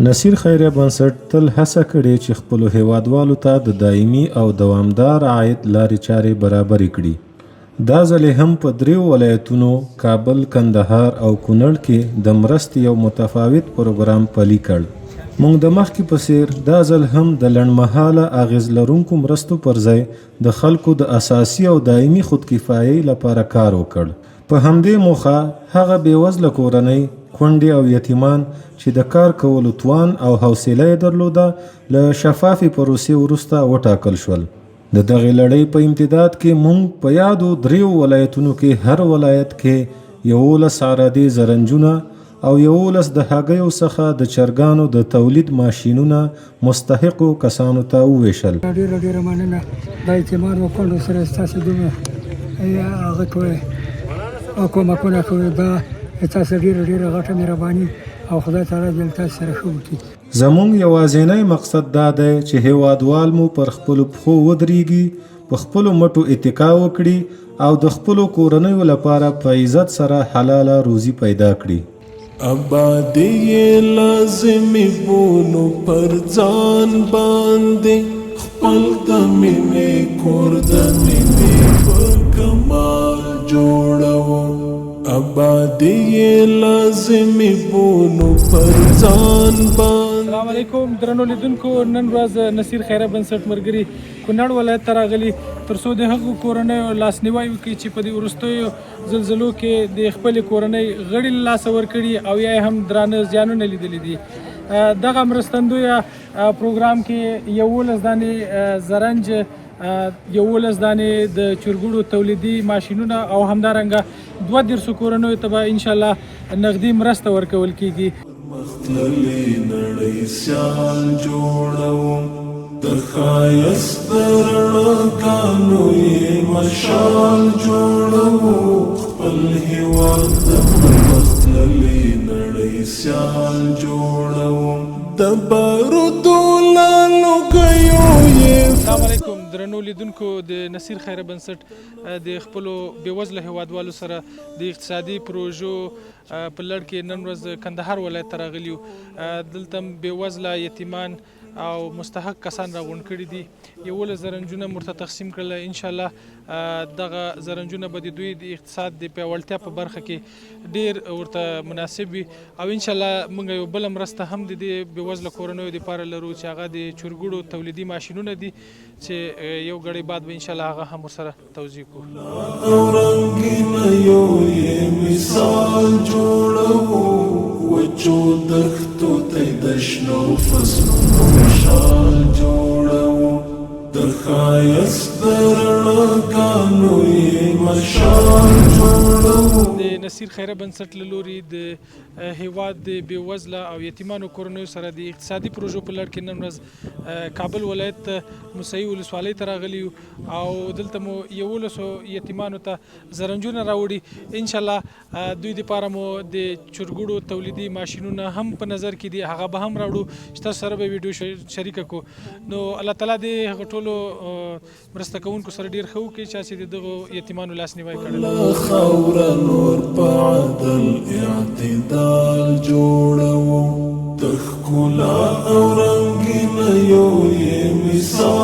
نصیر خیریه بنسټ تل هڅه کړې چې خپلو هیوادوالو ته د دایمي او دوامدار عاید لارې چارې برابرې کړي. دا ځل هم په 3 ولایتونو کابل، کندهار او کونړ کې د مرستې یو متفاوت پروګرام پلي کړ. موږ د مخکې په څیر دا ځل هم د لنډمهاله اغیز لرونکو مرستو پر ځای د خلکو د اساسي او دایمي خودکفایۍ لپاره کار وکړ. په همدې موخه هغه بېوزله کورنۍ، کونډې او یتیمان چې د کار کولو توان او حوصله یې درلوده له شفافې پروسې وروسته وټاکل شول. د دغې لړۍ په امتداد کې موږ په یادو 3 ولایتونو کې هر ولایت کې 11 عرادې زرنجونه او 11 د هګیو څخه د چرګانو د تولید ماشینونه مستحقو کسانو ته وویشل. ډېره مننه د اعتماد وکړو سره ستاسو دومره هغه کوي او کومکونه کوي. دا تاسو ډېره غټه مهرباني او خدای تعالی دې تاسو سره ښه وکړي. زموږ یوازینی مقصد دا دی چې هیوادوال مو پر خپلو پښو ودرېږي، په خپلو مټو اتکا وکړي او د خپلو کورنیو لپاره په عزت سره حلاله روزي پیدا کړي. آبادی لازمی بونو پر ځان باندې خپل د مینې کور د مینې په کمال جوړو. آبادی لازمی بونو پر ځان باندې. السلام علیکم درنو لیدونکو، نن ورځ نصیر خیریه بنسټ ملګري کونړ ولایت ته راغلي تر څو د هغو کورنیو لاسنیوی وکړي چې په دې وروستیو زلزلو کې د خپلې کورنۍ غړي له لاسه ورکړي او یا هم درانه زیانونه لیدلي دي. دغه مرستندویه پروګرام کې 11 دانې زرنج، 11 دانې د چرګوړو تولیدي ماشینونه او همدارنګه 32 کورنیو ته به انشاءالله نغدي مرسته ورکول کیږي. مختللی نړۍ سیال جوړو، د ښایست رڼاګانو یې مشال جوړو. خپل هېواد د مختللی نړۍ سیال جوړو، د بارودو لالوګیو یې. السلام علیکم درنو لیدونکو، د نصیر خیریه بنسټ د خپلو بېوزله هیوادوالو سره د اقتصادي پروژو په لړ کې نن ورځ کندهار ولایت ته راغلي یو. دلته بېوزله یتیمان او مستحق کسان راغونډ کړي دي. 11 زرنجونه ورته تقسیم کړل. انشاءالله دغه زرنجونه به د دوی د اقتصاد د پیاوړتیا په برخه کې ډیر ورته مناسب وي او انشاءالله موږ یو بله مرسته هم د دې بېوزله کورنیو دپاره لرو چې هغه د چرګوړو تولیدي ماشینونه دي چې یو ګړی بعد به انشاءالله هغه هم ورسره توضیح کړو. مثال جوړو، وچو دښتو ته د شنو فصلونو مشال جوړو، د ښایست رڼاګانو یې مشال جوړو. د نصیر خیریه بنسټ له لوري د هیواد د بېوزله او یتیمانو کورنیو سره د اقتصادي پروژو په لړ کې نن ورځ کابل ولایت موسهي ولسوالۍ ته راغلي یو او دلته مو 11 یتیمانو ته زرنجونه راوړي. انشاءالله دوی دپاره مو د چرګوړو تولیدي ماشینونه هم په نظر کې دي، هغه به هم راوړو چې تاسو سره به ویډیو شریکه کړو. نو الله تعالی دې هغه ټولو مرسته کوونکو سره ډېر ښه وکړي چې د دغو یتیمانو لاسنیوی کړی. خاوره نور په عدل اعتدال جوړو، د ښکلا او رنګینیو یې مثال